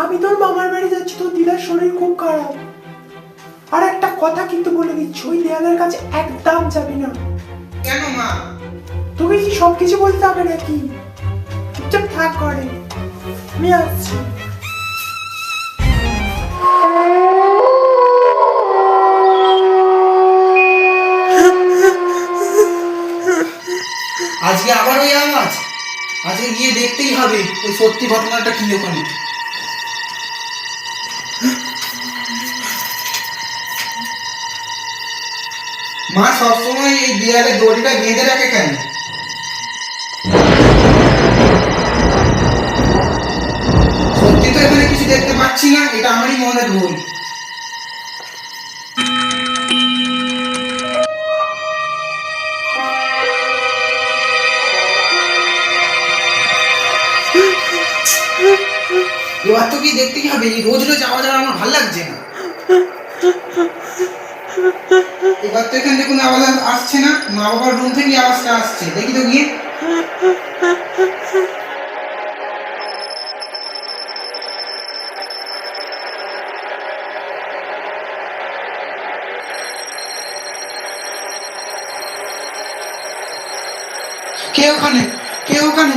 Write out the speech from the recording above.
আমি তোর মামার বাড়ি যাচ্ছি, তোর দিদার শরীর খুব খারাপ। আর একটা কথা কিন্তু বলে দিচ্ছি, ওই দেয়ালের কাছে একদম যাবি না। কেন মা? তোকে কি সবকিছু বলতে হবে নাকি? চুপচাপ থাক ঘরে, আমি আসছি। আজকে আবার ওই আওয়াজ? আজকে গিয়ে দেখতেই হবে ওই সত্যি ঘটনাটা কি ওখানে। মা সবসময় এই দেয়ালে দড়িটা বেঁধে রাখে কেন? সত্যি তো এখানে কিছু দেখতে পাচ্ছি না, এটা আমারই মনের ভুল। এবার তো কি দেখতেই হবে, এই রোজ রোজ আওয়াজ আর আমার ভালো লাগছে না। এবার তো এখান থেকে কোনো আওয়াজ আসছে না, মা বাবার রুম থেকে আওয়াজটা আসছে, দেখি তো গিয়ে। কে ওখানে? কে ওখানে?